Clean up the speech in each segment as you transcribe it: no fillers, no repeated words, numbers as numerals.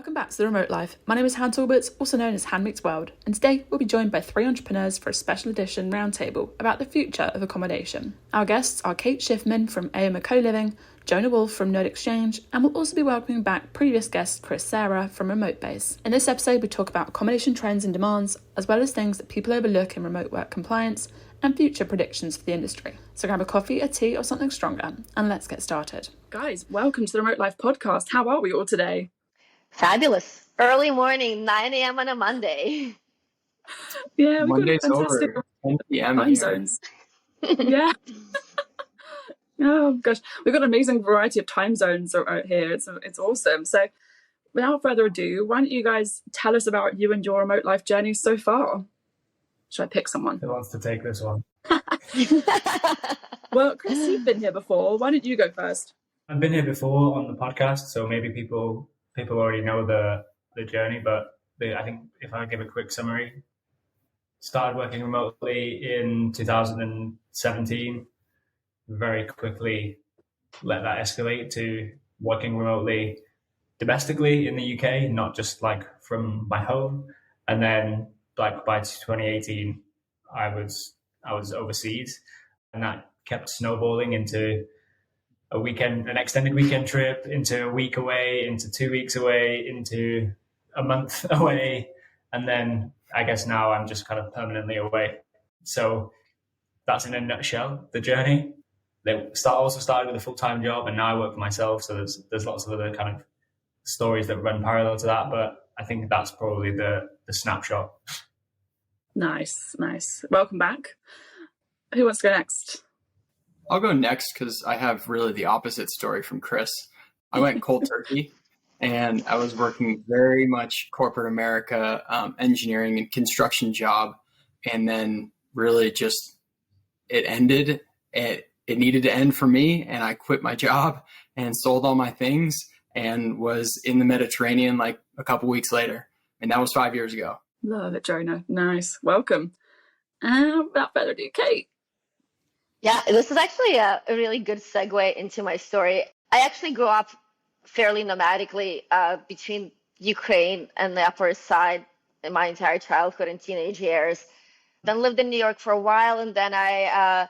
Welcome back to The Remote Life. My name is Han Talbot, also known as Han Meets World, and today we'll be joined by three entrepreneurs for a special edition roundtable about the future of accommodation. Our guests are Kate Shifman from AOMA Coliving, Jonah Wolf from Noad Exchange, and we'll also be welcoming back previous guest Chris Cerra from Remotebase. In this episode, we talk about accommodation trends and demands, as well as things that people overlook in remote work compliance and future predictions for the industry. So grab a coffee, a tea, or something stronger, and let's get started. Guys, welcome to the Remote Life podcast. How are we all today? Fabulous. Early morning, 9 a.m. on a Monday. Yeah, we Monday's got fantastic over. 10 p.m. time zones. Yeah. Oh gosh, we've got an amazing variety of time zones out here. It's awesome. So without further ado, why don't you guys tell us about you and your remote life journey so far? Should I pick someone? Who wants to take this one? Well, Chris, you've been here before. Why don't you go first? I've been here before on the podcast, so maybe people already know the journey, but I think if I give a quick summary, started working remotely in 2017, very quickly let that escalate to working remotely domestically in the UK, not just like from my home. And then like by 2018, I was overseas, and that kept snowballing into an extended weekend trip, into a week away, into 2 weeks away, into a month away. And then I guess now I'm just kind of permanently away. So that's in a nutshell, the journey. They also started with a full-time job, and now I work for myself. So there's lots of other kind of stories that run parallel to that. But I think that's probably the snapshot. Nice. Welcome back. Who wants to go next? I'll go next because I have really the opposite story from Chris. I went cold turkey, and I was working very much corporate America, engineering and construction job. And then really just it ended. It needed to end for me, and I quit my job and sold all my things and was in the Mediterranean like a couple weeks later. And that was 5 years ago. Love it, Jonah. Nice. Welcome. Without further ado, Kate. Yeah, this is actually a really good segue into my story. I actually grew up fairly nomadically between Ukraine and the Upper East Side in my entire childhood and teenage years. Then lived in New York for a while, and then I,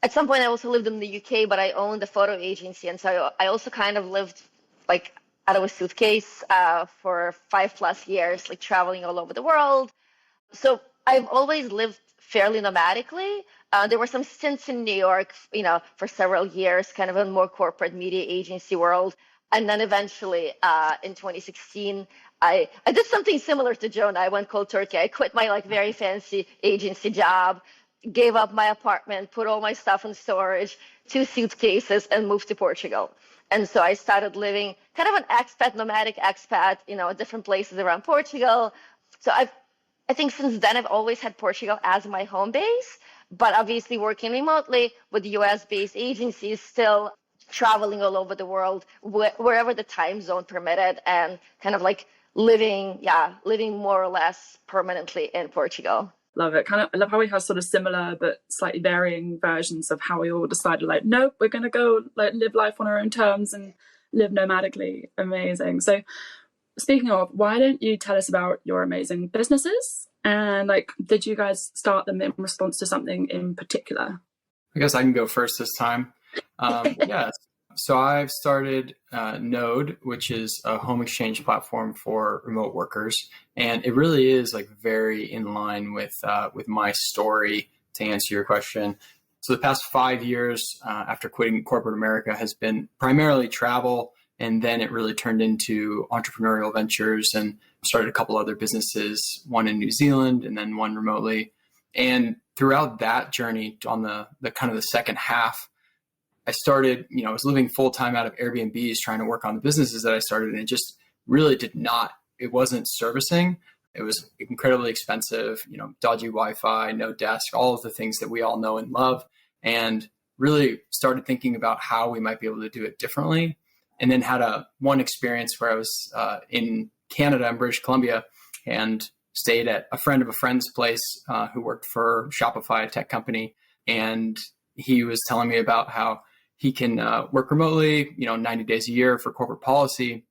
at some point, I also lived in the UK, but I owned a photo agency, and so I also kind of lived like out of a suitcase for 5+ years, like traveling all over the world. So I've always lived fairly nomadically. There were some stints in New York, for several years, kind of a more corporate media agency world. And then eventually in 2016, I did something similar to Jonah. I went cold turkey. I quit my like very fancy agency job, gave up my apartment, put all my stuff in storage, 2 suitcases, and moved to Portugal. And so I started living kind of an nomadic expat, at different places around Portugal. So I think since then I've always had Portugal as my home base. But obviously working remotely with US-based agencies, still traveling all over the world, wherever the time zone permitted, and kind of like living more or less permanently in Portugal. Love it. I love how we have sort of similar but slightly varying versions of how we all decided, like, nope, we're going to go like live life on our own terms and live nomadically. Amazing. So speaking of, why don't you tell us about your amazing businesses? And like, did you guys start them in response to something in particular? I guess I can go first this time. Yeah. So I've started Noad, which is a home exchange platform for remote workers. And it really is like very in line with my story, to answer your question. So the past 5 years after quitting corporate America has been primarily travel. And then it really turned into entrepreneurial ventures and started a couple other businesses, one in New Zealand and then one remotely. And throughout that journey on the kind of the second half, I started, I was living full time out of Airbnbs trying to work on the businesses that I started. And it just really it wasn't servicing. It was incredibly expensive, dodgy Wi-Fi, no desk, all of the things that we all know and love. And really started thinking about how we might be able to do it differently. And then had one experience where I was in Canada, in British Columbia, and stayed at a friend of a friend's place who worked for Shopify, a tech company. And he was telling me about how he can work remotely, 90 days a year for corporate policy.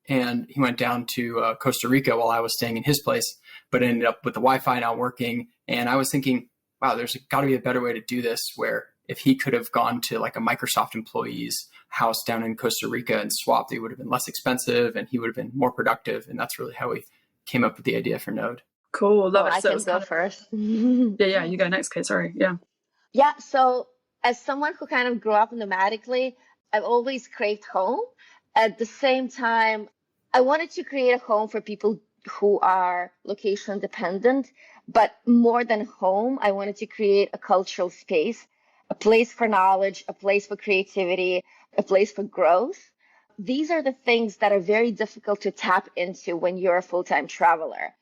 and he went down to Costa Rica while I was staying in his place, but ended up with the Wi-Fi not working. And I was thinking, wow, there's got to be a better way to do this, where if he could have gone to like a Microsoft employee's house down in Costa Rica and swapped, it would have been less expensive and he would have been more productive. And that's really how we came up with the idea for Noad. Cool. Love it. I can go first. Yeah, you go next, Kate. Sorry. Yeah. Yeah, so as someone who kind of grew up nomadically, I've always craved home. At the same time, I wanted to create a home for people who are location dependent, but more than home, I wanted to create a cultural space, a place for knowledge, a place for creativity, a place for growth. These are the things that are very difficult to tap into when you're a full-time traveler.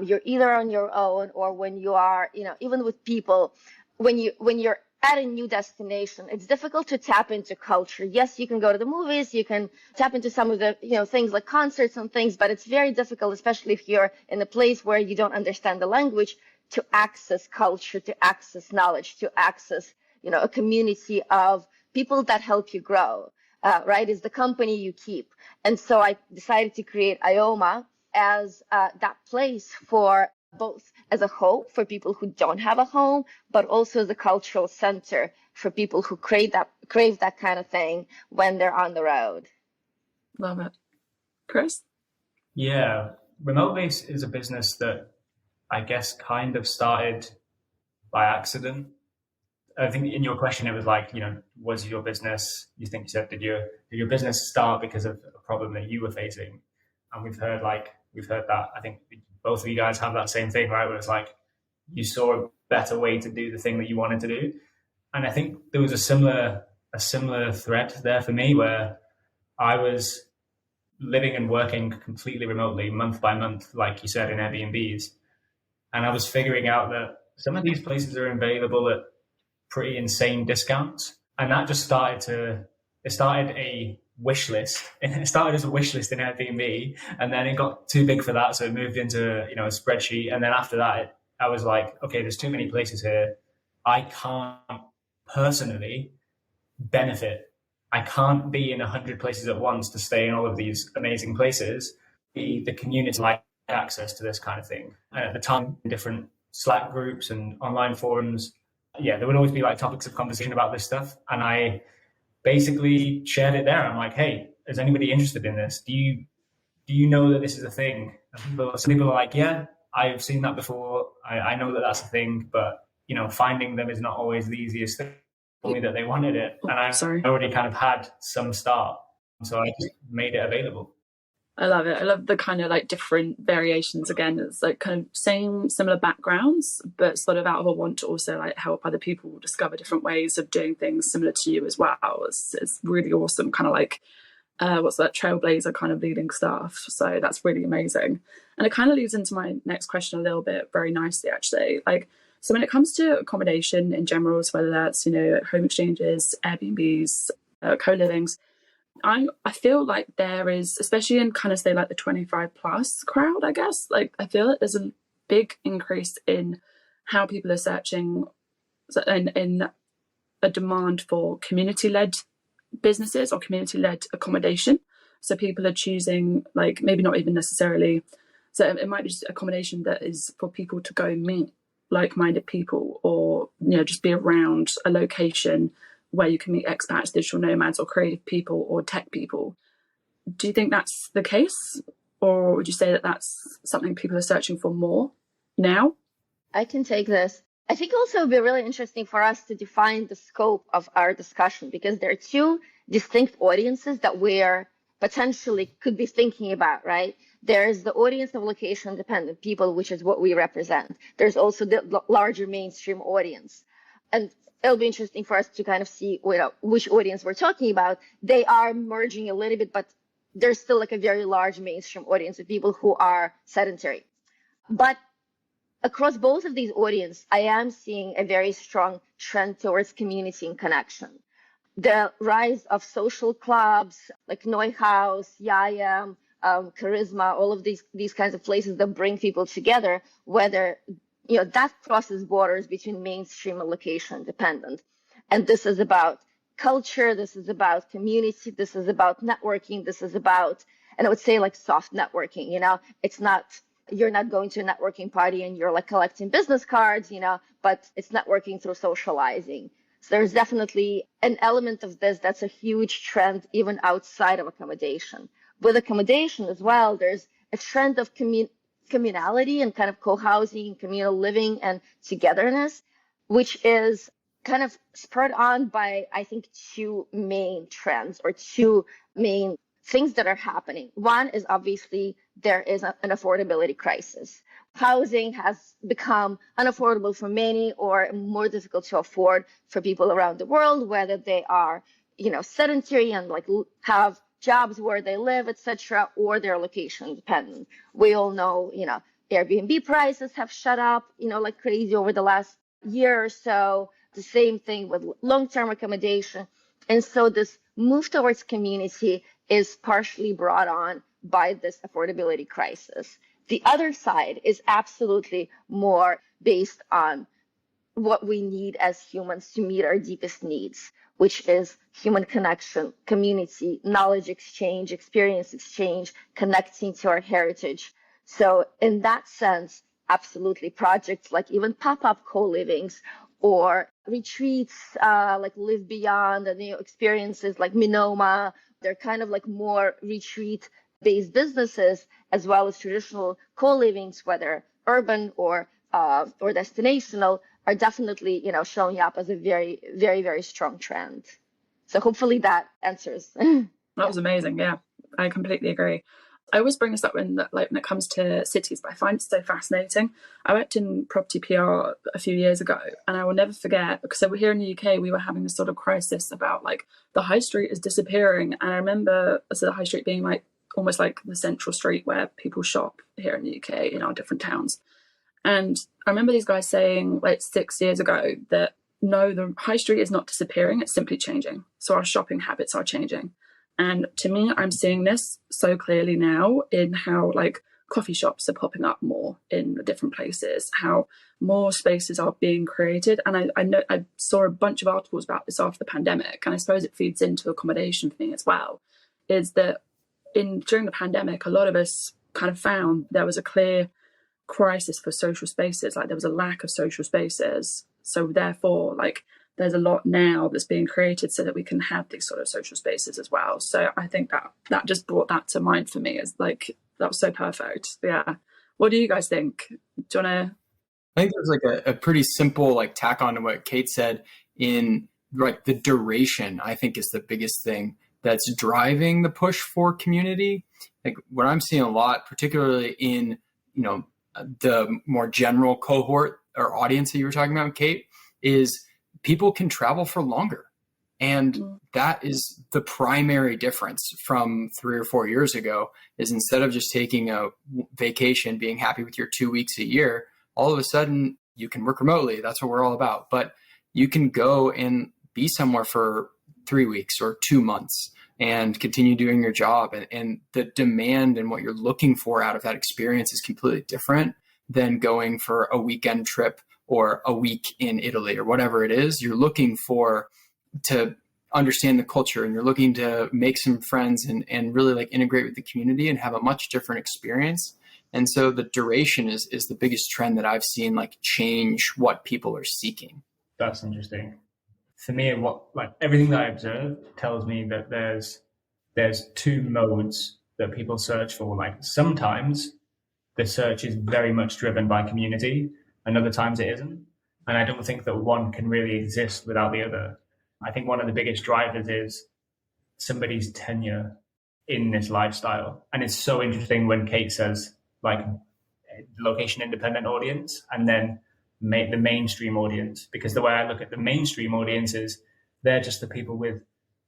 You're either on your own, or when you are, even with people, when you're at a new destination, it's difficult to tap into culture. Yes, you can go to the movies, you can tap into some of the, things like concerts and things, but it's very difficult, especially if you're in a place where you don't understand the language, to access culture, to access knowledge, to access, a community of people that help you grow, right? Is the company you keep. And so I decided to create AOMA as that place for both as a home for people who don't have a home, but also as a cultural center for people who crave that kind of thing when they're on the road. Love it. Chris? Yeah, Remotebase is a business that I guess kind of started by accident. I think in your question, it was like, was your business, you said, did your business start because of a problem that you were facing? And we've heard that, I think both of you guys have that same thing, right? Where it's like, you saw a better way to do the thing that you wanted to do. And I think there was a similar thread there for me, where I was living and working completely remotely, month by month, like you said, in Airbnbs. And I was figuring out that some of these places are available at pretty insane discounts. And that just started a wish list. It started as a wish list in Airbnb, and then it got too big for that. So it moved into, a spreadsheet. And then after that, I was like, okay, there's too many places here. I can't personally benefit. I can't be in 100 places at once to stay in all of these amazing places. The community like access to this kind of thing. And at the time, different Slack groups and online forums, there would always be like topics of conversation about this stuff. And I basically shared it there. I'm like, hey, is anybody interested in this? Do you know that this is a thing? And some people are like, yeah, I've seen that before. I know that that's a thing, but finding them is not always the easiest thing. Told me that they wanted it, and I already kind of had some start, so I just made it available. I love it. I love the kind of like different variations. Again, it's like kind of similar backgrounds, but sort of out of a want to also like help other people discover different ways of doing things similar to you as well. It's really awesome, kind of like what's that, trailblazer kind of leading stuff. So that's really amazing. And it kind of leads into my next question a little bit very nicely, actually. Like, so when it comes to accommodation in general, so whether that's, home exchanges, Airbnbs, co-livings, I feel like there is, especially in kind of say like the 25 plus crowd, I guess, like I feel like there's a big increase in how people are searching in a demand for community-led businesses or community-led accommodation. So people are choosing, like, maybe not even necessarily, so it might be just accommodation that is for people to go meet like-minded people, or just be around a location where you can meet expats, digital nomads, or creative people, or tech people. Do you think that's the case, or would you say that that's something people are searching for more now? I can take this. I think also it would be really interesting for us to define the scope of our discussion, because there are two distinct audiences that we're potentially could be thinking about, right? There's the audience of location dependent people, which is what we represent. There's also the larger mainstream audience. And it'll be interesting for us to kind of see which audience we're talking about. They are merging a little bit, but there's still like a very large mainstream audience of people who are sedentary. But across both of these audiences, I am seeing a very strong trend towards community and connection. The rise of social clubs like Neuhaus, Yaya, Charisma, all of these kinds of places that bring people together, whether that crosses borders between mainstream and location dependent. And this is about culture, this is about community, this is about networking, this is about And I would say like soft networking, it's not, you're not going to a networking party and you're like collecting business cards, but it's networking through socializing. So there's definitely an element of this that's a huge trend even outside of accommodation. With accommodation as well, there's a trend of communality and kind of co-housing, communal living and togetherness, which is kind of spurred on by, I think, two main trends or two main things that are happening. One is obviously there is an affordability crisis. Housing has become unaffordable for many or more difficult to afford for people around the world, whether they are, sedentary and like have jobs where they live, etc., or they're location dependent. We all know, Airbnb prices have shot up, like crazy over the last year or so. The same thing with long-term accommodation. And so this move towards community is partially brought on by this affordability crisis. The other side is absolutely more based on what we need as humans to meet our deepest needs, which is human connection, community, knowledge exchange, experience exchange, connecting to our heritage. So in that sense, absolutely, projects like even pop-up co-livings or retreats like Live Beyond and experiences like Minoma, they're kind of like more retreat-based businesses, as well as traditional co-livings, whether urban or destinational, are definitely showing up as a very, very, very strong trend. So hopefully that answers. That was amazing. Yeah, I completely agree. I always bring this up when it comes to cities, but I find it so fascinating. I worked in property PR a few years ago, and I will never forget, because over here in the UK, we were having this sort of crisis about like the high street is disappearing. And I remember the high street being like almost like the central street where people shop here in the UK in our different towns. And I remember these guys saying like 6 years ago that no, the high street is not disappearing, it's simply changing. So our shopping habits are changing. And to me, I'm seeing this so clearly now in how like coffee shops are popping up more in different places, how more spaces are being created. And I know I saw a bunch of articles about this after the pandemic, and I suppose it feeds into accommodation for me as well, is that during the pandemic, a lot of us kind of found there was a clear crisis for social spaces, like there was a lack of social spaces. So therefore, like there's a lot now that's being created so that we can have these sort of social spaces as well. So I think that just brought that to mind for me, as like that was so perfect. Yeah. What do you guys think? Do you wanna? I think there's like a pretty simple like tack on to what Kate said in like the duration, I think is the biggest thing that's driving the push for community. Like what I'm seeing a lot, particularly in, the more general cohort or audience that you were talking about, Kate, is people can travel for longer. And that is the primary difference from 3 or 4 years ago, is instead of just taking a vacation, being happy with your 2 weeks a year, all of a sudden you can work remotely. That's what we're all about. But you can go and be somewhere for 3 weeks or 2 months and continue doing your job. And the demand and what you're looking for out of that experience is completely different than going for a weekend trip or a week in Italy or whatever it is. You're looking to understand the culture, and you're looking to make some friends and really like integrate with the community and have a much different experience. And so the duration is the biggest trend that I've seen like change what people are seeking. That's interesting. For me, everything that I observe tells me that there's two modes that people search for. Like sometimes the search is very much driven by community, and other times it isn't. And I don't think that one can really exist without the other. I think one of the biggest drivers is somebody's tenure in this lifestyle. And it's so interesting when Kate says like location independent audience and then the mainstream audience, because the way I look at the mainstream audience is they're just the people with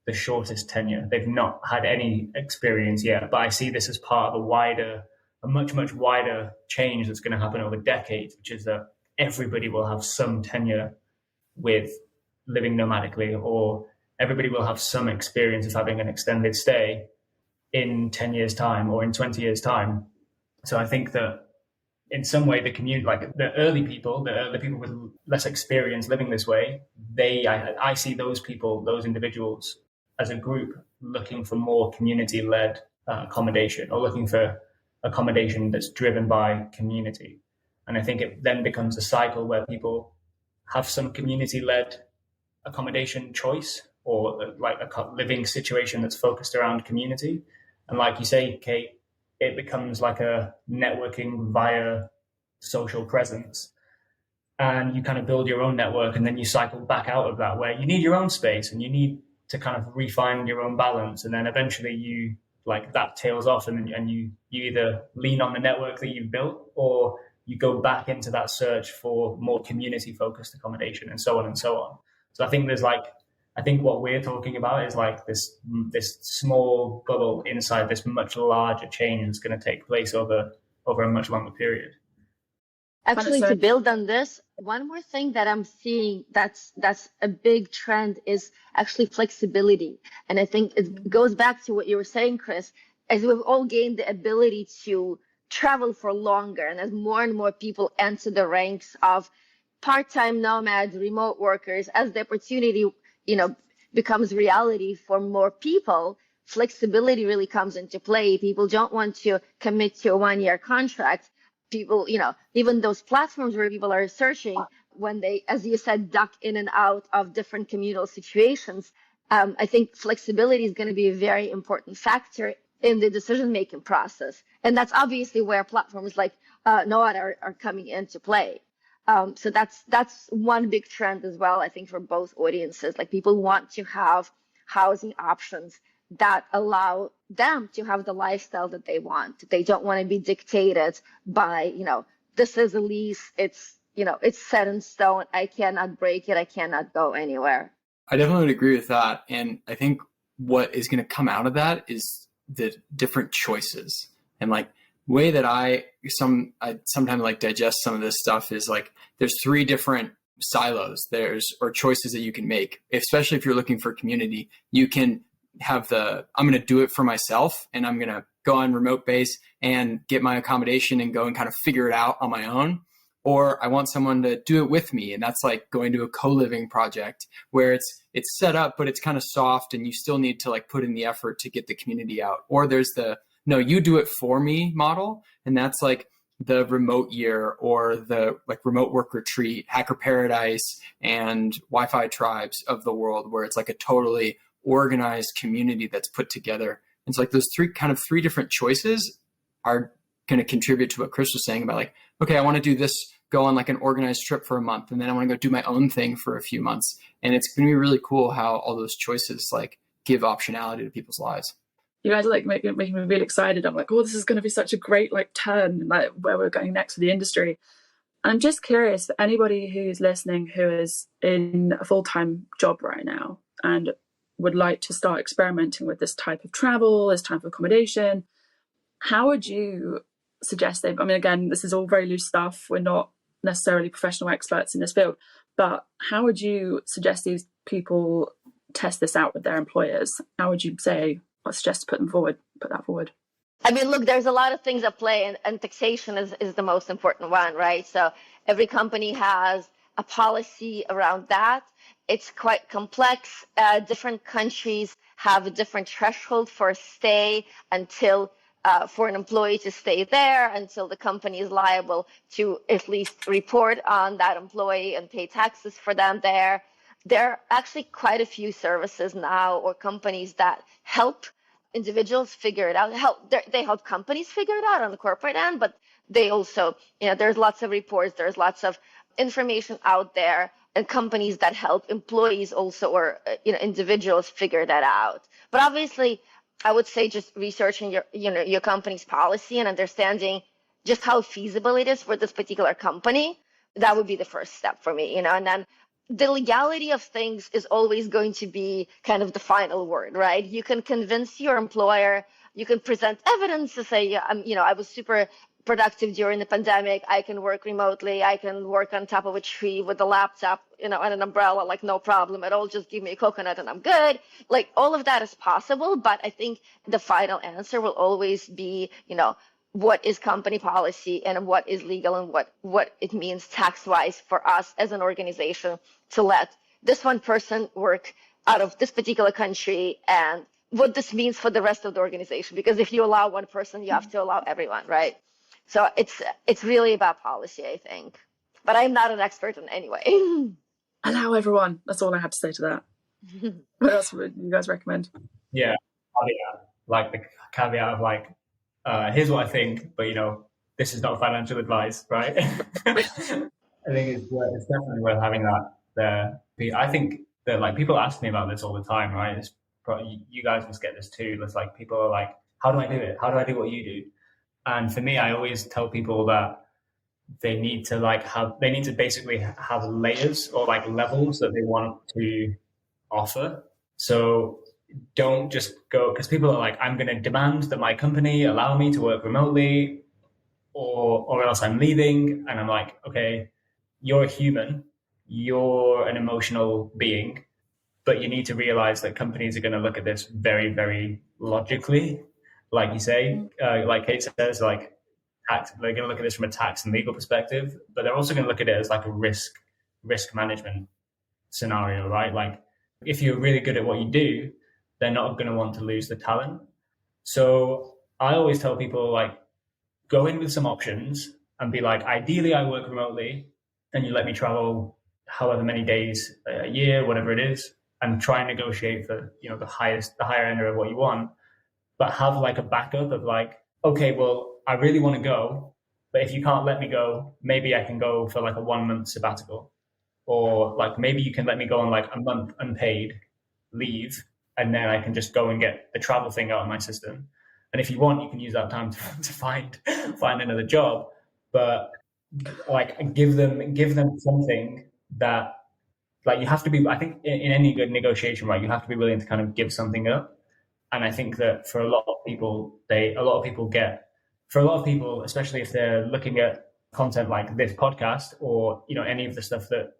the shortest tenure. They've not had any experience yet, but I see this as part of a much, much wider change that's going to happen over decades, which is that everybody will have some tenure with living nomadically, or everybody will have some experience of having an extended stay in 10 years time or in 20 years time. So I think that in some way the community, like the early people with less experience living this way, I see those people, those individuals as a group looking for more community-led accommodation, or looking for accommodation that's driven by community. And I think it then becomes a cycle where people have some community-led accommodation choice, or like a living situation that's focused around community. And like you say, Kate, it becomes like a networking via social presence. And you kind of build your own network, and then you cycle back out of that, where you need your own space and you need to kind of refine your own balance. And then eventually you like that tails off, and you either lean on the network that you've built, or you go back into that search for more community focused accommodation, and so on and so on. So I think I think what we're talking about is like this small bubble inside this much larger change that's going to take place over a much longer period. Actually, to build on this, one more thing that I'm seeing that's a big trend is actually flexibility. And I think it goes back to what you were saying, Chris, as we've all gained the ability to travel for longer, and as more and more people enter the ranks of part-time nomads, remote workers, as the opportunity, becomes reality for more people, flexibility really comes into play. People don't want to commit to a 1-year contract. People, even those platforms where people are searching, when they, as you said, duck in and out of different communal situations, I think flexibility is going to be a very important factor in the decision-making process. And that's obviously where platforms like Noad are coming into play. So that's one big trend as well, I think, for both audiences. Like, people want to have housing options that allow them to have the lifestyle that they want. They don't want to be dictated by, this is a lease, it's set in stone, I cannot break it, I cannot go anywhere. I definitely would agree with that. And I think what is going to come out of that is the different choices. And like, way that I sometimes like digest some of this stuff is like, there's 3 different silos or choices that you can make, especially if you're looking for community. You can have I'm going to do it for myself, and I'm going to go on Remotebase and get my accommodation and go and kind of figure it out on my own. Or I want someone to do it with me. And that's like going to a co-living project where it's set up, but it's kind of soft, and you still need to like put in the effort to get the community out. Or there's no, you do it for me model. And that's like the remote year, or the like remote work retreat, hacker paradise, and Wi-Fi tribes of the world, where it's like a totally organized community that's put together. And it's like those 3 different choices are going to contribute to what Chris was saying about like, okay, I want to do this, go on like an organized trip for a month, and then I want to go do my own thing for a few months. And it's going to be really cool how all those choices like give optionality to people's lives. You guys are like making me really excited. I'm like, oh, this is going to be such a great like turn, like where we're going next for the industry. I'm just curious for anybody who's listening who is in a full-time job right now and would like to start experimenting with this type of travel, this type of accommodation. How would you suggest they? I mean, again, this is all very loose stuff. We're not necessarily professional experts in this field, but how would you suggest these people test this out with their employers? How would you say? I suggest to put that forward. I mean, look, there's a lot of things at play, and taxation is the most important one, right? So every company has a policy around that. It's quite complex. Different countries have a different threshold for a stay until for an employee to stay there, until the company is liable to at least report on that employee and pay taxes for them there. There are actually quite a few services now, or companies that help individuals figure it out. They help companies figure it out on the corporate end, but they also, there's lots of reports, there's lots of information out there, and companies that help employees also, or individuals figure that out. But obviously, I would say just researching your company's policy and understanding just how feasible it is for this particular company. That would be the first step for me, and then the legality of things is always going to be kind of the final word, right? You can convince your employer, you can present evidence to say, I was super productive during the pandemic. I can work remotely. I can work on top of a tree with a laptop, and an umbrella, like no problem at all. Just give me a coconut and I'm good. Like, all of that is possible. But I think the final answer will always be, what is company policy and what is legal, and what it means tax-wise for us as an organization to let this one person work out of this particular country and what this means for the rest of the organization. Because if you allow one person, you have to allow everyone, right? So it's really about policy, I think. But I'm not an expert in any way. Allow everyone. That's all I have to say to that. What else would you guys recommend? Yeah, caveat, like the caveat of like, here's what I think, but you know, this is not financial advice, right? I think it's definitely worth having that there. I think that like people ask me about this all the time, right? It's probably, you guys must get this too. It's like people are like, how do I do it? How do I do what you do? And for me, I always tell people that they need to basically have layers or like levels that they want to offer. So don't just go, because people are like, I'm going to demand that my company allow me to work remotely or else I'm leaving. And I'm like, okay, you're a human, you're an emotional being, but you need to realize that companies are going to look at this very, very logically. Like you say, like Kate says, like tax, they're going to look at this from a tax and legal perspective, but they're also going to look at it as like a risk management scenario, right? Like if you're really good at what you do, they're not going to want to lose the talent. So I always tell people like, go in with some options and be like, ideally I work remotely and you let me travel however many days a year, whatever it is, and try and negotiate for, you know, the higher end of what you want, but have like a backup of like, okay, well, I really want to go, but if you can't let me go, maybe I can go for like a 1 month sabbatical, or like maybe you can let me go on like a month unpaid leave, and then I can just go and get the travel thing out of my system. And if you want, you can use that time to find another job, but like give them something that, like, you have to be, I think in any good negotiation, right, you have to be willing to kind of give something up. And I think that for a lot of people, especially if they're looking at content like this podcast or, you know, any of the stuff that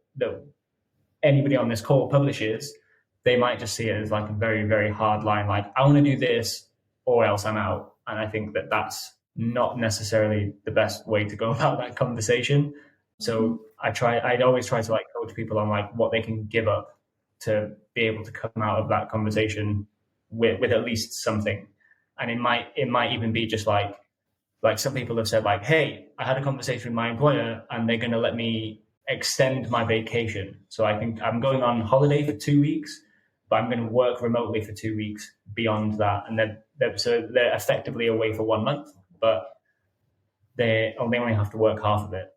anybody on this call publishes, they might just see it as like a very, very hard line, like, I want to do this or else I'm out. And I think that that's not necessarily the best way to go about that conversation. So I'd always try to like coach people on like what they can give up to be able to come out of that conversation with at least something. And it might even be just like some people have said like, hey, I had a conversation with my employer and they're going to let me extend my vacation. So I'm going on holiday for 2 weeks, but I'm going to work remotely for 2 weeks beyond that. And they're effectively away for 1 month, but they only have to work half of it.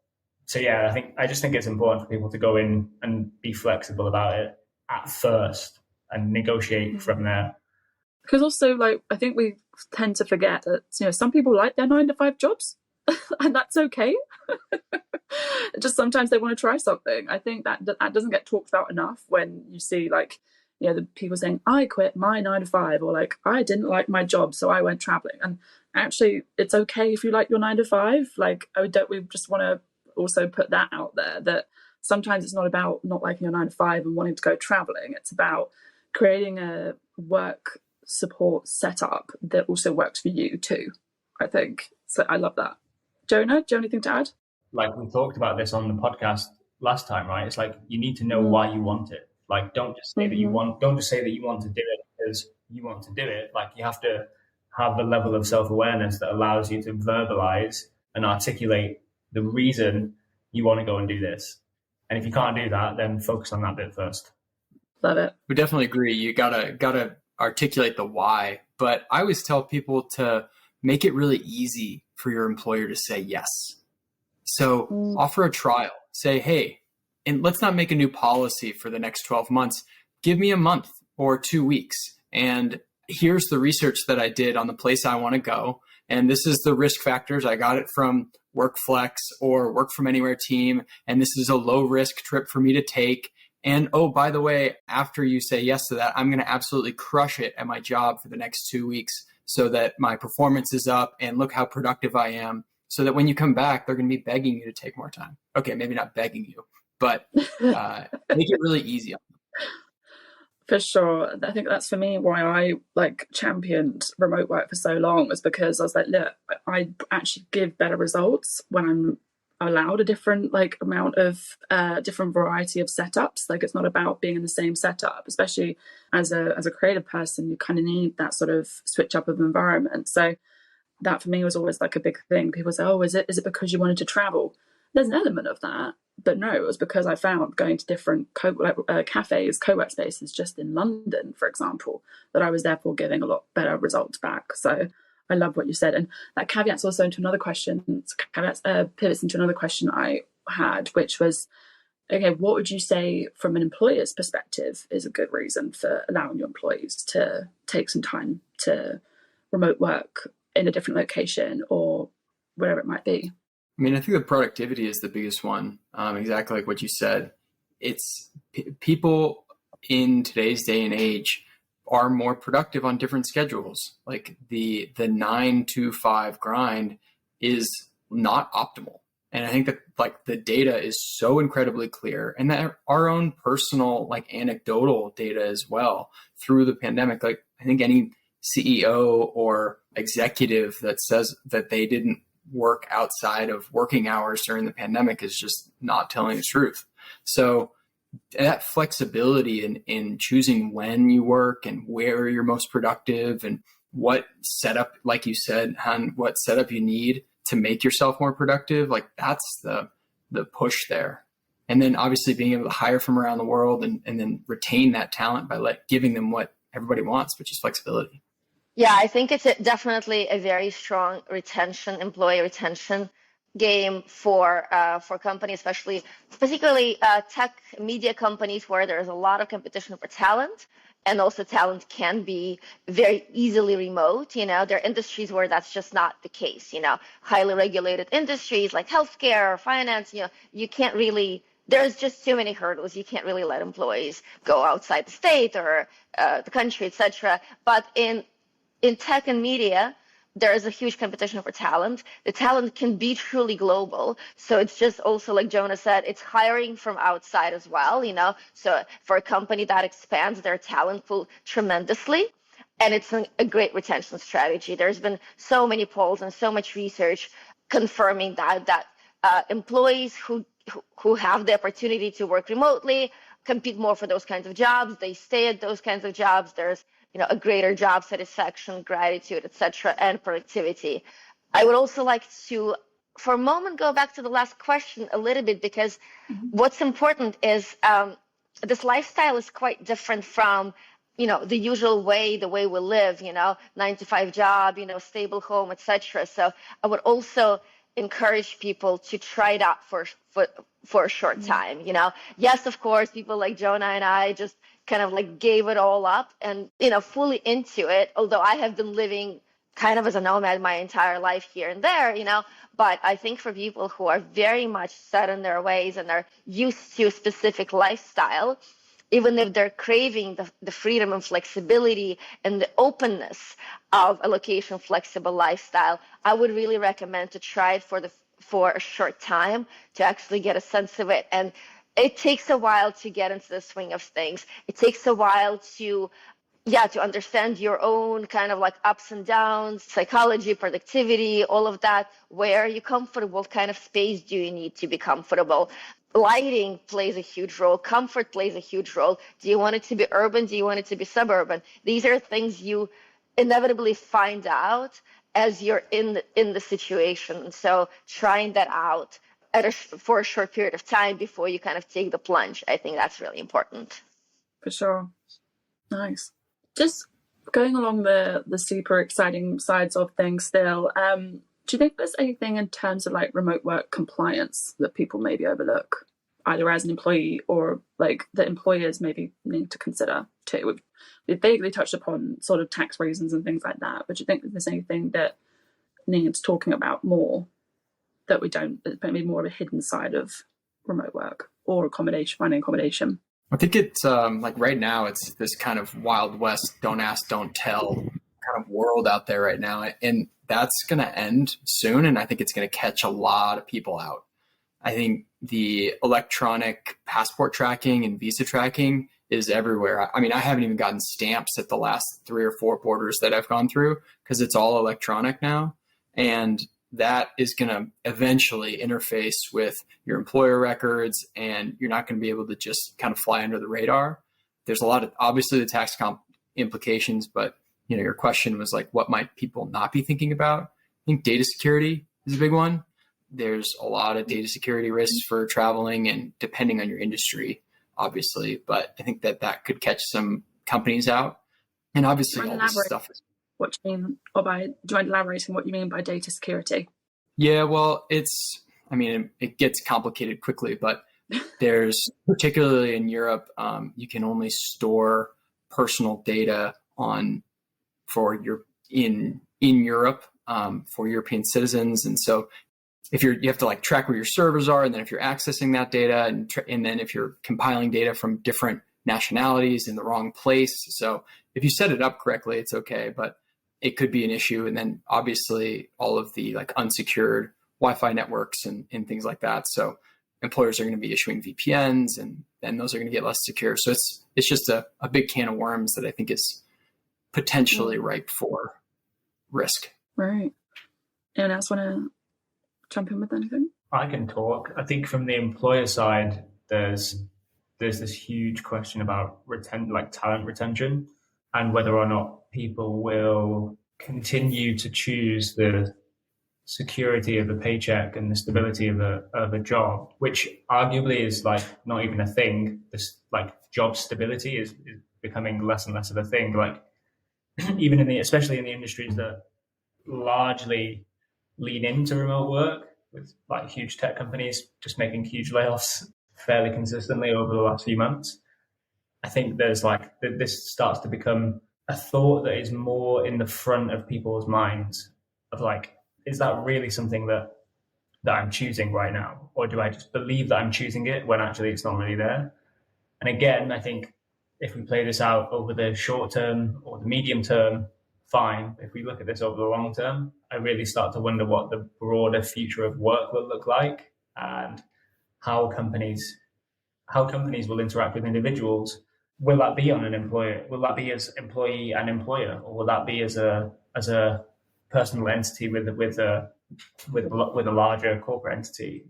So yeah, I just think it's important for people to go in and be flexible about it at first and negotiate from there. Because also, like, I think we tend to forget that, you know, some people like their 9-to-5 jobs and that's okay. Just sometimes they want to try something. I think that doesn't get talked about enough when you see, like, you know, the people saying, I quit my 9-to-5, or like, I didn't like my job, so I went traveling. And actually, it's okay if you like your 9-to-5. Like, we just want to also put that out there, that sometimes it's not about not liking your 9-to-5 and wanting to go traveling. It's about creating a work support setup that also works for you too, I think. So I love that. Jonah, do you have anything to add? Like we talked about this on the podcast last time, right? It's like you need to know why you want it. Like don't just say that you want to do it because you want to do it. Like you have to have the level of self-awareness that allows you to verbalize and articulate the reason you want to go and do this. And if you can't do that, then focus on that bit first. Love it. We definitely agree. You gotta articulate the why, but I always tell people to make it really easy for your employer to say yes. So offer a trial. Say, hey, and let's not make a new policy for the next 12 months. Give me a month or 2 weeks. And here's the research that I did on the place I want to go. And this is the risk factors. I got it from WorkFlex or Work From Anywhere team. And this is a low risk trip for me to take. And oh, by the way, after you say yes to that, I'm going to absolutely crush it at my job for the next 2 weeks so that my performance is up and look how productive I am. So that when you come back, they're going to be begging you to take more time. Okay, maybe not begging you, but make it really easy. For sure. I think that's for me why I like championed remote work for so long, was because I was like, look, I actually give better results when I'm allowed a different amount of different variety of setups. Like, it's not about being in the same setup, especially as a creative person. You kind of need that sort of switch up of environment. So that for me was always like a big thing. People say, oh, is it because you wanted to travel? There's an element of that, but no, it was because I found going to different cafes, co-work spaces just in London, for example, that I was therefore getting a lot better results back. So I love what you said. And that caveats also into another question, pivots into another question I had, which was, okay, what would you say from an employer's perspective is a good reason for allowing your employees to take some time to remote work in a different location or whatever it might be? I mean, I think the productivity is the biggest one. Exactly like what you said. It's people in today's day and age are more productive on different schedules. Like the 9 to 5 grind is not optimal. And I think that like the data is so incredibly clear, and that our own personal like anecdotal data as well through the pandemic. Like I think any CEO or executive that says that they didn't work outside of working hours during the pandemic is just not telling the truth. So that flexibility in choosing when you work and where you're most productive and what setup, like you said, Han, what setup you need to make yourself more productive, like that's the push there. And then obviously being able to hire from around the world and then retain that talent by giving them what everybody wants, which is flexibility. Yeah, I think it's definitely a very strong employee retention game for companies, especially particularly tech media companies where there's a lot of competition for talent, and also talent can be very easily remote. There are industries where that's just not the case. Highly regulated industries like healthcare or finance. You can't really. There's just too many hurdles. You can't really let employees go outside the state or the country, etc. But in tech and media, there is a huge competition for talent. The talent can be truly global. So it's just also, like Jonah said, it's hiring from outside as well, So for a company that expands their talent pool tremendously, and it's a great retention strategy. There's been so many polls and so much research confirming that employees who have the opportunity to work remotely compete more for those kinds of jobs. They stay at those kinds of jobs. There's a greater job satisfaction, gratitude, etc., and productivity. I would also like to, for a moment, go back to the last question a little bit, because what's important is this lifestyle is quite different from, the usual way, the way we live, 9 to 5 job, stable home, etc. So I would also encourage people to try it out for a short time. Yes, of course, people like Jonah and I just kind of gave it all up and fully into it, although I have been living kind of as a nomad my entire life here and there, but I think for people who are very much set in their ways and are used to a specific lifestyle, even if they're craving the freedom and flexibility and the openness of a location flexible lifestyle, I would really recommend to try it for a short time to actually get a sense of it. And it takes a while to get into the swing of things. It takes a while to understand your own kind of ups and downs, psychology, productivity, all of that. Where are you comfortable? What kind of space do you need to be comfortable? Lighting plays a huge role. Comfort plays a huge role. Do you want it to be urban? Do you want it to be suburban? These are things you inevitably find out as you're in the situation. So trying that out for a short period of time before you kind of take the plunge, I think that's really important. For sure. Nice. Just going along the super exciting sides of things still, do you think there's anything in terms of remote work compliance that people maybe overlook, either as an employee or that employers maybe need to consider too? We've vaguely touched upon sort of tax reasons and things like that, but do you think that there's anything that needs talking about more that we don't, that's maybe more of a hidden side of remote work or finding accommodation? I think it's right now it's this kind of Wild West, don't ask, don't tell kind of world out there right now. And that's going to end soon. And I think it's going to catch a lot of people out. I think the electronic passport tracking and visa tracking is everywhere. I mean, I haven't even gotten stamps at the last 3 or 4 borders that I've gone through because it's all electronic now. And that is going to eventually interface with your employer records, and you're not going to be able to just kind of fly under the radar. There's a lot of, obviously, the tax implications, but your question was like, what might people not be thinking about? I think data security is a big one. There's a lot of data security risks for traveling, and depending on your industry, obviously, but I think that could catch some companies out. And obviously all this stuff. What do you mean, or do you mind elaborating what you mean by data security? Yeah, well, it gets complicated quickly, but there's, particularly in Europe, you can only store personal data in Europe for European citizens. And so if you have to like track where your servers are, and then if you're accessing that data, and then if you're compiling data from different nationalities in the wrong place. So if you set it up correctly, it's okay, but it could be an issue. And then obviously all of the like unsecured Wi-Fi networks and things like that. So employers are going to be issuing VPNs, and then those are going to get less secure. So it's just a big can of worms that I think is potentially ripe for risk. Right. Anyone else want to jump in with anything? I can talk. I think from the employer side, there's this huge question about talent retention, and whether or not people will continue to choose the security of a paycheck and the stability of a job, which arguably is like not even a thing. This like job stability is becoming less and less of a thing. Like even especially in the industries that largely lean into remote work, with like huge tech companies just making huge layoffs fairly consistently over the last few months. I think there's this starts to become a thought that is more in the front of people's minds of like, is that really something that I'm choosing right now? Or do I just believe that I'm choosing it when actually it's not really there? And again, I think if we play this out over the short term or the medium term, fine. If we look at this over the long term, I really start to wonder what the broader future of work will look like, and how companies will interact with individuals. Will that be on an employer? Will that be as employee and employer, or will that be as a personal entity with a larger corporate entity?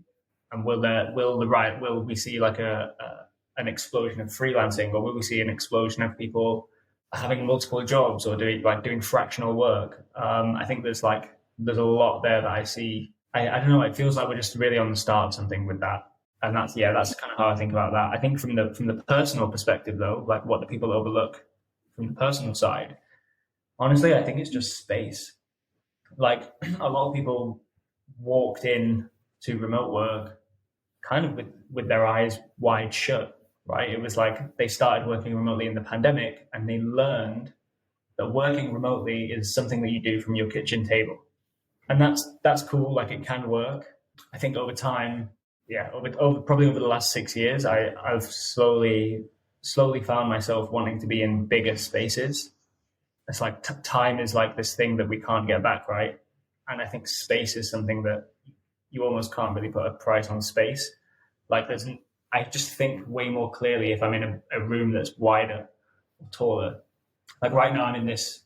And will we see like an explosion of freelancing, or will we see an explosion of people having multiple jobs or doing fractional work? I think there's a lot there that I see. I don't know. It feels like we're just really on the start of something with that. And that's kind of how I think about that. I think from the personal perspective, though, like what do people overlook from the personal side? Honestly, I think it's just space. Like a lot of people walked in to remote work kind of with their eyes wide shut, right? It was like they started working remotely in the pandemic, and they learned that working remotely is something that you do from your kitchen table. And that's cool. Like it can work. I think over time, probably over the last 6 years, I've slowly found myself wanting to be in bigger spaces. It's like time is like this thing that we can't get back, right? And I think space is something that you almost can't really put a price on space. Like I just think way more clearly if I'm in a room that's wider or taller. Like right now I'm in this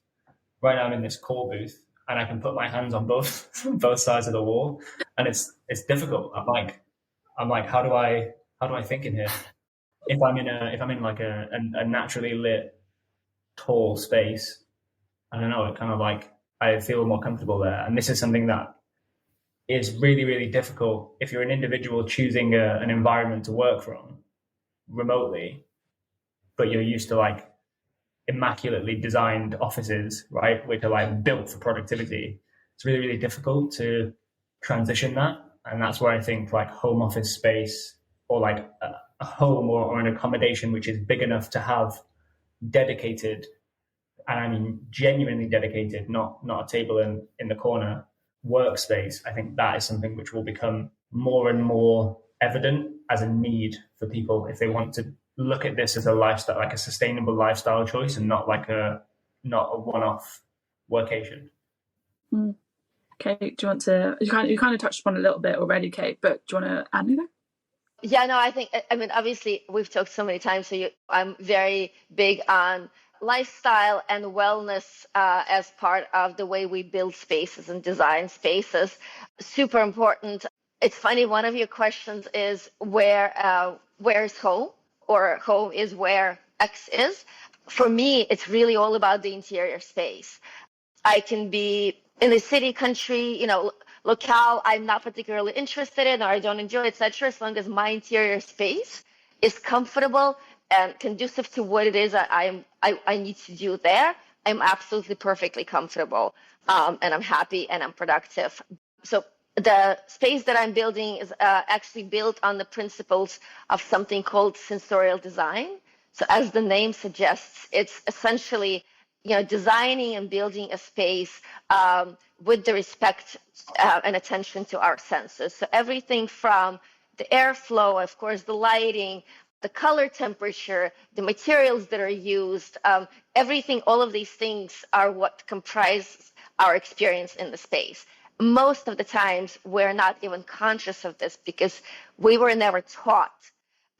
call booth, and I can put my hands on both sides of the wall, and it's difficult. I'm like, how do I think in here? If I'm in like a naturally lit, tall space, I don't know. It kind of like I feel more comfortable there. And this is something that is really, really difficult if you're an individual choosing an environment to work from remotely, but you're used to like immaculately designed offices, right, which are like built for productivity. It's really, really difficult to transition that. And that's where I think like home office space, or like a home or an accommodation which is big enough to have dedicated, and I mean genuinely dedicated, not a table in the corner, workspace. I think that is something which will become more and more evident as a need for people if they want to look at this as a lifestyle, like a sustainable lifestyle choice, and not a one-off workation. Kate, do you want to? You kind of touched upon a little bit already, Kate, but do you want to add anything? Yeah, no, I mean, obviously we've talked so many times, so I'm very big on lifestyle and wellness as part of the way we build spaces and design spaces. Super important. It's funny, one of your questions is where's home, or home is where X is. For me, it's really all about the interior space. I can be in the city, country, locale I'm not particularly interested in or I don't enjoy, etc. As long as my interior space is comfortable and conducive to what it is I need to do there, I'm absolutely perfectly comfortable, and I'm happy and I'm productive. So the space that I'm building is actually built on the principles of something called sensorial design. So as the name suggests, it's essentially designing and building a space with the respect and attention to our senses. So everything from the airflow, of course, the lighting, the color temperature, the materials that are used, everything, all of these things are what comprise our experience in the space. Most of the times, we're not even conscious of this because we were never taught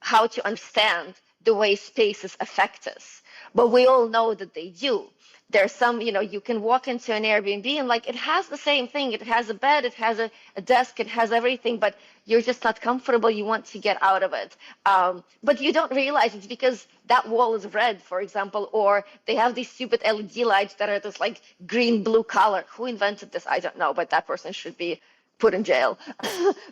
how to understand the way spaces affect us. But we all know that they do. There's some, you can walk into an Airbnb and it has the same thing. It has a bed, it has a desk, it has everything, but you're just not comfortable. You want to get out of it. But you don't realize it's because that wall is red, for example, or they have these stupid LED lights that are this green, blue color. Who invented this? I don't know, but that person should be put in jail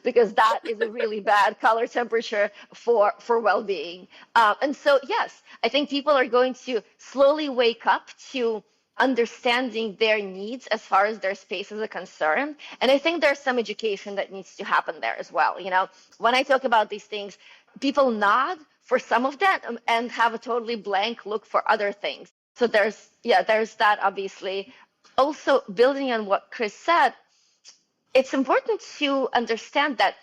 because that is a really bad color temperature for well-being. And so, yes, I think people are going to slowly wake up to understanding their needs as far as their spaces are concerned. And I think there's some education that needs to happen there as well. When I talk about these things, people nod for some of that and have a totally blank look for other things. So there's that, obviously. Also, building on what Chris said, it's important to understand that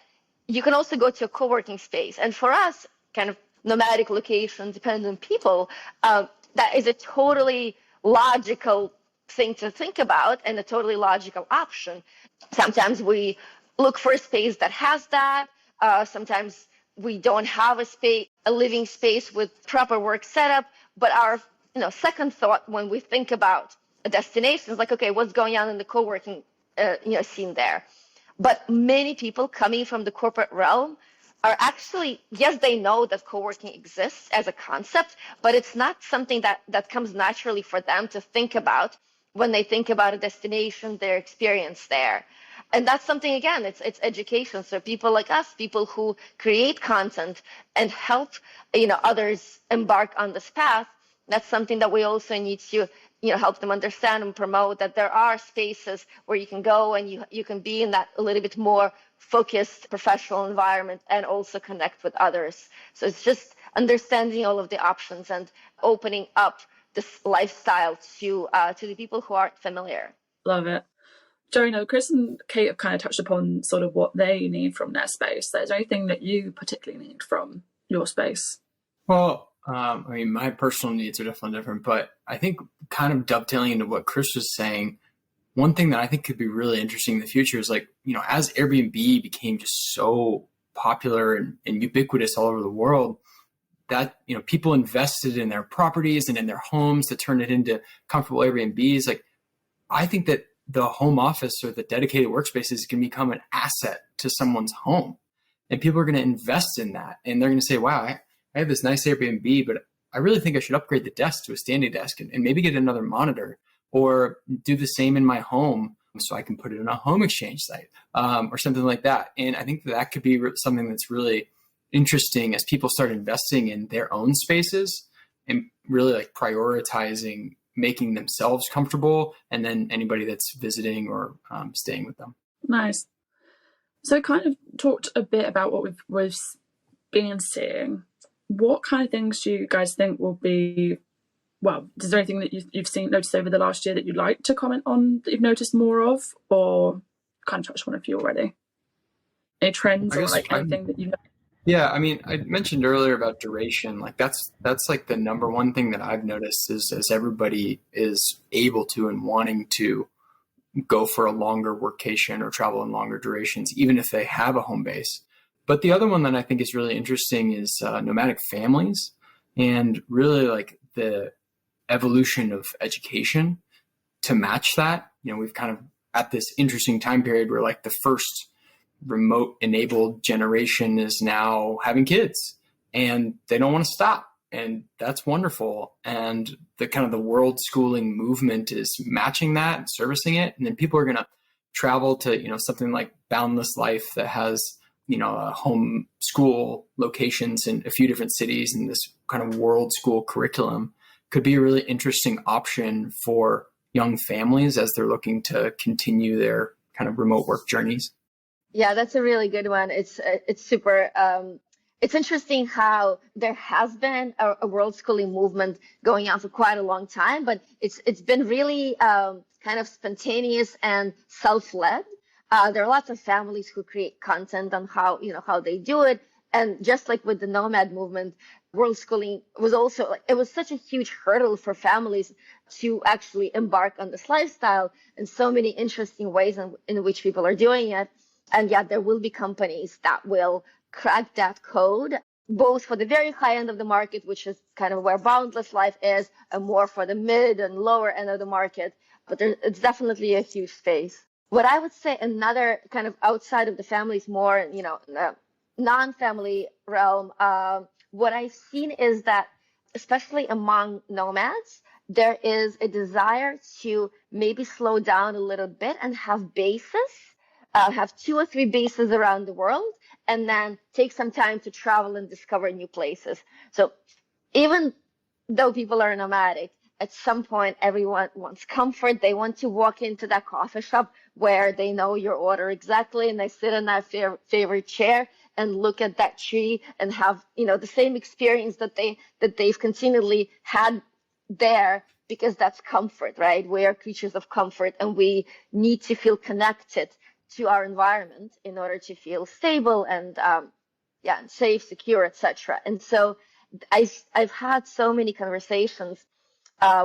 you can also go to a co-working space. And for us, kind of nomadic location dependent people, that is a totally logical thing to think about and a totally logical option. Sometimes we look for a space that has that. Sometimes we don't have a living space with proper work setup. But our second thought when we think about a destination is okay, what's going on in the co-working scene there? But many people coming from the corporate realm are actually, yes, they know that co-working exists as a concept, but it's not something that comes naturally for them to think about when they think about a destination, their experience there. And that's something, again, it's education. So people like us, people who create content and help others embark on this path, that's something that we also need to help them understand and promote, that there are spaces where you can go and you can be in that a little bit more focused professional environment and also connect with others. So it's just understanding all of the options and opening up this lifestyle to the people who aren't familiar. Love it. Jonah, Chris and Kate have kind of touched upon sort of what they need from their space. Is there anything that you particularly need from your space? Well, my personal needs are definitely different, but I think kind of dovetailing into what Chris was saying, one thing that I think could be really interesting in the future is as Airbnb became just so popular and ubiquitous all over the world, that, people invested in their properties and in their homes to turn it into comfortable Airbnbs. I think that the home office or the dedicated workspaces can become an asset to someone's home, and people are going to invest in that. And they're going to say, wow, I have this nice Airbnb, but I really think I should upgrade the desk to a standing desk and maybe get another monitor, or do the same in my home so I can put it in a home exchange site, or something like that. And I think that could be something that's really interesting as people start investing in their own spaces and really prioritizing making themselves comfortable, and then anybody that's visiting or staying with them. Nice. So kind of talked a bit about what we've been seeing. What kind of things do you guys think will be, is there anything that you've noticed over the last year that you'd like to comment on that you've noticed more of, or kind of touched on a few already? Any trends or anything that you've noticed? Yeah, I mentioned earlier about duration. That's the number one thing that I've noticed is as everybody is able to and wanting to go for a longer workcation or travel in longer durations, even if they have a home base. But the other one that I think is really interesting is nomadic families, and really the evolution of education to match that. We've kind of at this interesting time period where like the first remote enabled generation is now having kids and they don't want to stop. And that's wonderful. And the kind of the world schooling movement is matching that and servicing it. And then people are going to travel to, something like Boundless Life that has, a home school locations in a few different cities, and this kind of world school curriculum could be a really interesting option for young families as they're looking to continue their kind of remote work journeys. Yeah, that's a really good one. It's super. It's interesting how there has been a world schooling movement going on for quite a long time, but it's been really kind of spontaneous and self-led. There are lots of families who create content on how they do it, and just like with the nomad movement, world schooling was also it was such a huge hurdle for families to actually embark on this lifestyle, and so many interesting ways in which people are doing it. And yet there will be companies that will crack that code, both for the very high end of the market, which is kind of where Boundless Life is, and more for the mid and lower end of the market. But it's definitely a huge space. What I would say another kind of outside of the families, more, non-family realm, what I've seen is that, especially among nomads, there is a desire to maybe slow down a little bit and have bases, have 2 or 3 bases around the world, and then take some time to travel and discover new places. So even though people are nomadic, at some point, everyone wants comfort. They want to walk into that coffee shop where they know your order exactly, and they sit in that favorite chair and look at that tree and have, the same experience that they've continually had there, because that's comfort, right? We are creatures of comfort, and we need to feel connected to our environment in order to feel stable and and safe, secure, etc. And so I've had so many conversations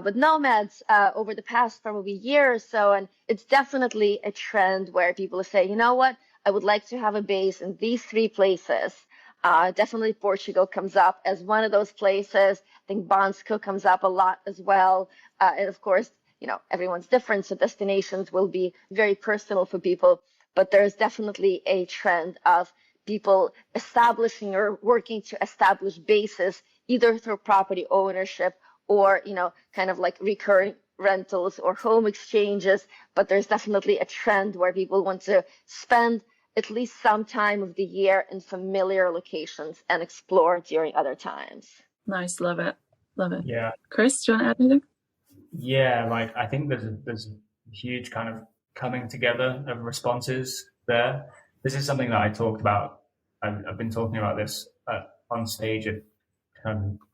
with nomads over the past probably year or so, and it's definitely a trend where people say, you know what, I would like to have a base in these 3 places. Definitely Portugal comes up as one of those places. I think Bansko comes up a lot as well. And of course, everyone's different, so destinations will be very personal for people. But there's definitely a trend of people establishing or working to establish bases, either through property ownership or, kind of like recurring rentals or home exchanges. But there's definitely a trend where people want to spend at least some time of the year in familiar locations and explore during other times. Nice, love it. Yeah. Chris, do you want to add anything? Yeah, I think there's a huge kind of coming together of responses there. This is something that I talked about. I've been talking about this on stage at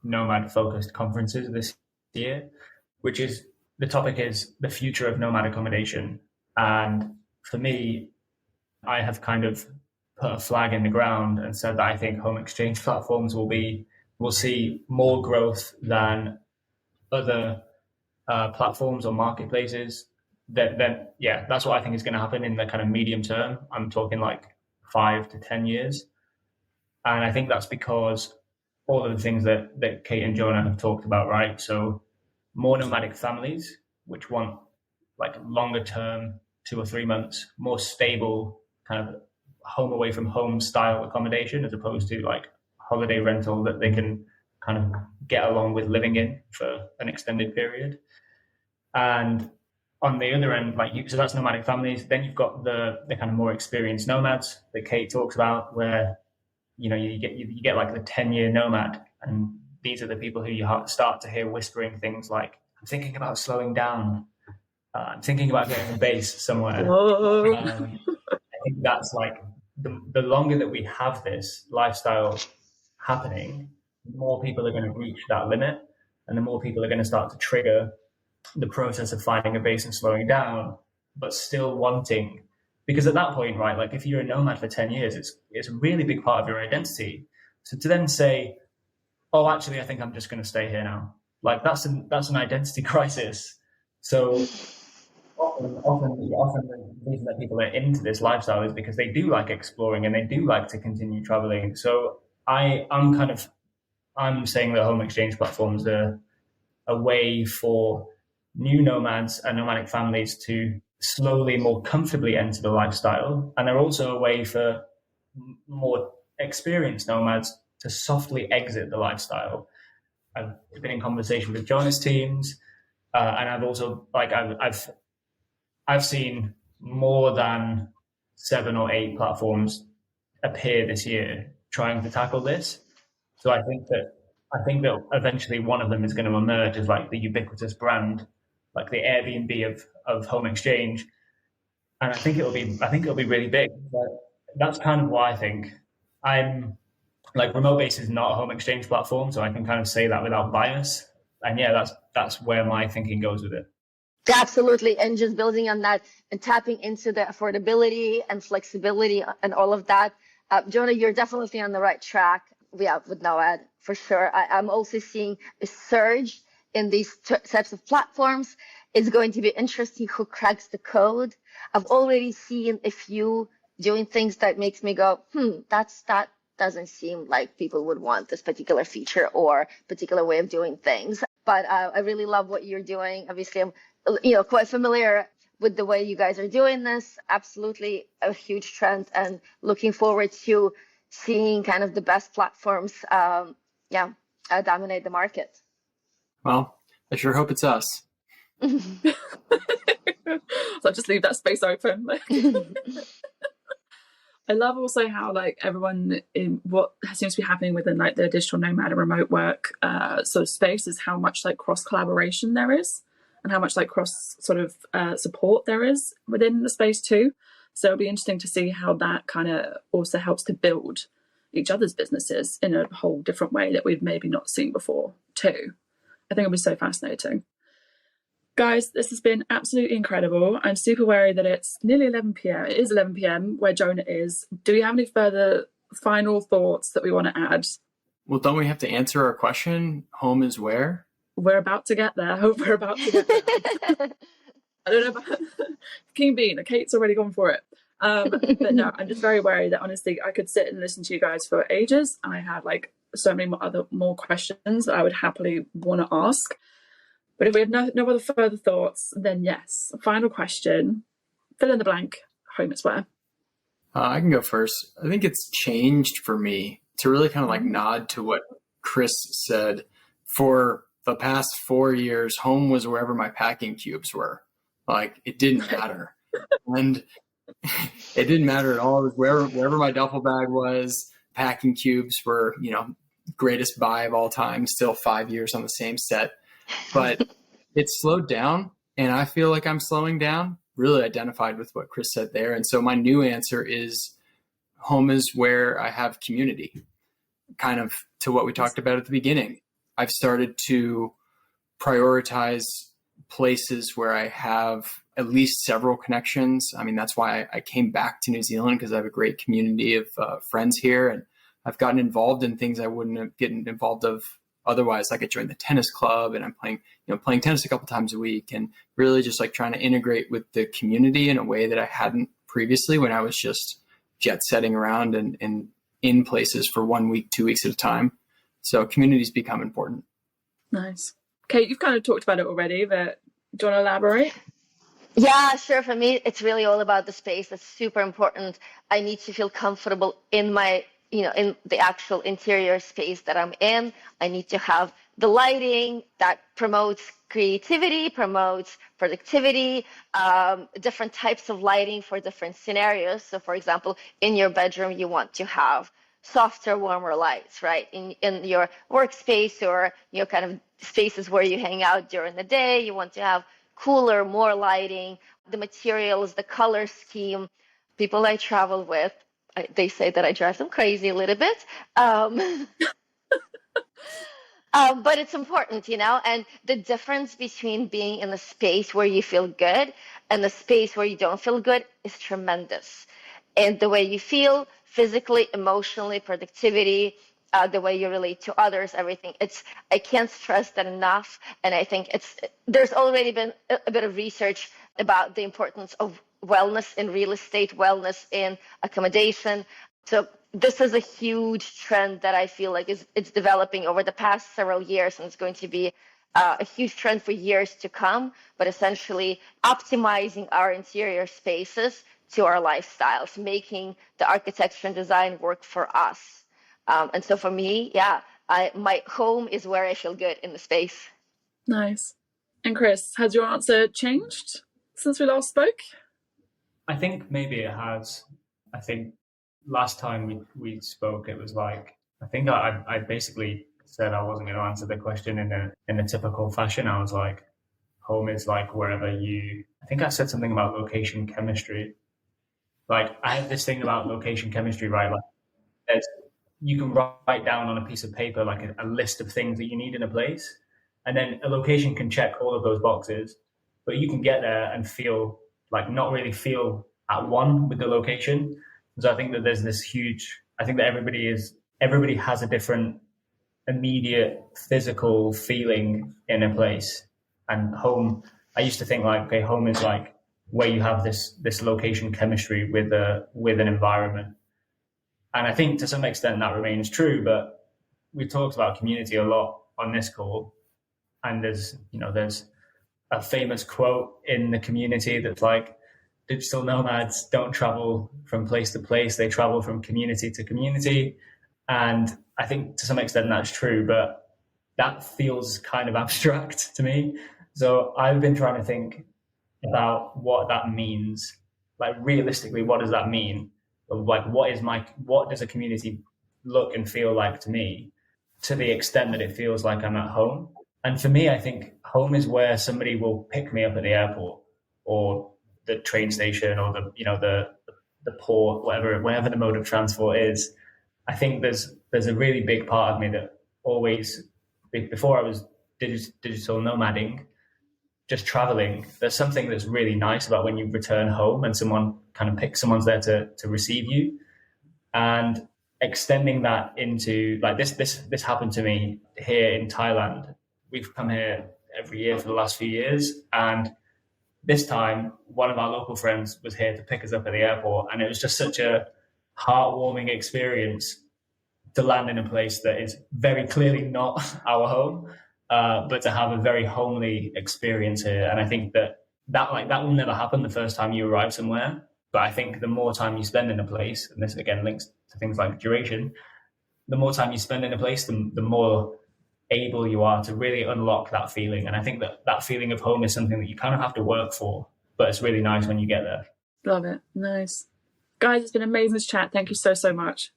nomad-focused conferences this year, which is, the topic is the future of nomad accommodation. And for me, I have kind of put a flag in the ground and said that I think home exchange platforms will see more growth than other platforms or marketplaces. That's what I think is going to happen in the kind of medium term. I'm talking like 5 to 10 years. And I think that's because all of the things that Kate and Jonah have talked about, right? So more nomadic families, which want like longer term, 2 or 3 months, more stable kind of home away from home style accommodation, as opposed to like holiday rental that they can kind of get along with living in for an extended period. And on the other end, so that's nomadic families. Then you've got the kind of more experienced nomads that Kate talks about, where you get like the 10-year nomad, and these are the people who you start to hear whispering things like, "I'm thinking about slowing down. I'm thinking about getting a base somewhere." I think that's like the longer that we have this lifestyle happening, the more people are going to reach that limit, and the more people are going to start to trigger the process of finding a base and slowing down, but still wanting. Because at that point, right, like if you're a nomad for 10 years, it's a really big part of your identity. So to then say, "Oh, actually, I think I'm just going to stay here now," like that's an identity crisis. So often the reason that people are into this lifestyle is because they do like exploring and they do like to continue traveling. So I'm saying that home exchange platforms are a way for new nomads and nomadic families to slowly, more comfortably enter the lifestyle. And they're also a way for more experienced nomads to softly exit the lifestyle. I've been in conversation with Jonah's teams, and I've also I've seen more than 7 or 8 platforms appear this year trying to tackle this. So I think that eventually one of them is going to emerge as like the ubiquitous brand, like the Airbnb of home exchange. And I think it'll be really big. But that's kind of why I think I'm like Remotebase is not a home exchange platform, so I can kind of say that without bias. And yeah, that's where my thinking goes with it. Absolutely. And just building on that and tapping into the affordability and flexibility and all of that. Jonah, you're definitely on the right track. Yeah, with Noad, for sure. I'm also seeing a surge in these types of platforms. It's going to be interesting who cracks the code. I've already seen a few doing things that makes me go, that doesn't seem like people would want this particular feature or particular way of doing things. But I really love what you're doing. Obviously, I'm quite familiar with the way you guys are doing this. Absolutely a huge trend, and looking forward to seeing kind of the best platforms dominate the market. Well, I sure hope it's us. So I'll just leave that space open. I love also how like everyone in what seems to be happening within like the digital nomad and remote work sort of space is how much like cross collaboration there is, and how much like cross sort of support there is within the space too. So it'll be interesting to see how that kind of also helps to build each other's businesses in a whole different way that we've maybe not seen before too. I think it'll be so fascinating. Guys, this has been absolutely incredible. I'm super worried that it's nearly 11 p.m. It is 11 p.m. where Jonah is. Do we have any further final thoughts that we want to add? Well, don't we have to answer our question? Home is where? We're about to get there. We're about to get there. I don't know about King Bean. Kate's already gone for it. But no, I'm just very worried that honestly I could sit and listen to you guys for ages. And I had like so many more questions that I would happily want to ask. But if we have no other further thoughts, then yes. Final question. Fill in the blank. Home is where? I can go first. I think it's changed for me to really kind of like nod to what Chris said. For the past 4 years, home was wherever my packing cubes were. Like it didn't matter. And it didn't matter at all. It was wherever my duffel bag was. Packing cubes were, greatest buy of all time, still 5 years on the same set. But it's slowed down, and I feel like I'm slowing down. Really identified with what Chris said there. And so my new answer is home is where I have community, kind of to what we talked about at the beginning. I've started to prioritize places where I have at least several connections. I mean, that's why I came back to New Zealand, because I have a great community of friends here, and I've gotten involved in things I wouldn't have gotten involved of otherwise. Like I joined the tennis club, and I'm playing tennis a couple times a week, and really just like trying to integrate with the community in a way that I hadn't previously when I was just jet setting around and in places for 1 week, 2 weeks at a time. So communities become important. Nice. Kate, you've kind of talked about it already, but do you want to elaborate? Yeah, sure. For me, it's really all about the space. That's super important. I need to feel comfortable in my in the actual interior space that I'm in. I need to have the lighting that promotes creativity, promotes productivity, different types of lighting for different scenarios. So for example, in your bedroom, you want to have softer, warmer lights, right? In your workspace or kind of spaces where you hang out during the day, you want to have cooler, more lighting, the materials, the color scheme. People I travel with, they say that I drive them crazy a little bit. But it's important, and the difference between being in a space where you feel good and the space where you don't feel good is tremendous. And the way you feel physically, emotionally, productivity, the way you relate to others, everything. I can't stress that enough. And I think there's already been a bit of research about the importance of wellness in real estate, wellness in accommodation. So this is a huge trend that I feel like it's developing over the past several years, and it's going to be a huge trend for years to come, but essentially optimizing our interior spaces to our lifestyles, making the architecture and design work for us. And so for me, my home is where I feel good in the space. Nice. And Chris, has your answer changed since we last spoke? I think maybe it has. I think last time we spoke, it was like, I think I basically said I wasn't going to answer the question in a typical fashion. I was like, home is like wherever I think I said something about location chemistry. Like, I have this thing about location chemistry, right? Like, you can write down on a piece of paper like a list of things that you need in a place, and then a location can check all of those boxes, but you can get there and not really feel at one with the location. So I think that there's this I think that everybody has a different immediate physical feeling in a place. And home, I used to think like, okay, home is like where you have this location chemistry with an environment. And I think to some extent that remains true, but we talked about community a lot on this call. And there's a famous quote in the community that's like, digital nomads don't travel from place to place, they travel from community to community. And I think to some extent that's true, but that feels kind of abstract to me. So I've been trying to think about what that means. Like, realistically, what does that mean? Like, what does a community look and feel like to me, to the extent that it feels like I'm at home? And for me, I think home is where somebody will pick me up at the airport or the train station or the port, wherever the mode of transport is. I think there's a really big part of me that always, before I was digital nomading, just traveling, there's something that's really nice about when you return home and someone's there to receive you, and extending that into like this happened to me here in Thailand. We've come here every year for the last few years, and this time one of our local friends was here to pick us up at the airport, and it was just such a heartwarming experience to land in a place that is very clearly not our home, but to have a very homely experience here. And I think that will never happen the first time you arrive somewhere. But I think the more time you spend in a place, and this again links to things like duration, the more time you spend in a place, the more able you are to really unlock that feeling. And I think that feeling of home is something that you kind of have to work for, but it's really nice when you get there. Love it. Nice. Guys, it's been amazing to chat. Thank you so much.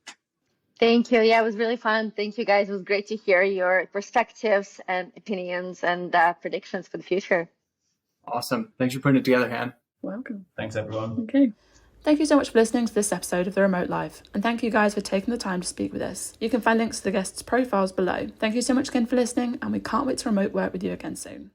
Thank you. Yeah, it was really fun. Thank you, guys. It was great to hear your perspectives and opinions and predictions for the future. Awesome. Thanks for putting it together, Han. Welcome. Thanks, everyone. Okay. Thank you so much for listening to this episode of The Remote Live, and thank you guys for taking the time to speak with us. You can find links to the guests' profiles below. Thank you so much again for listening, and we can't wait to remote work with you again soon.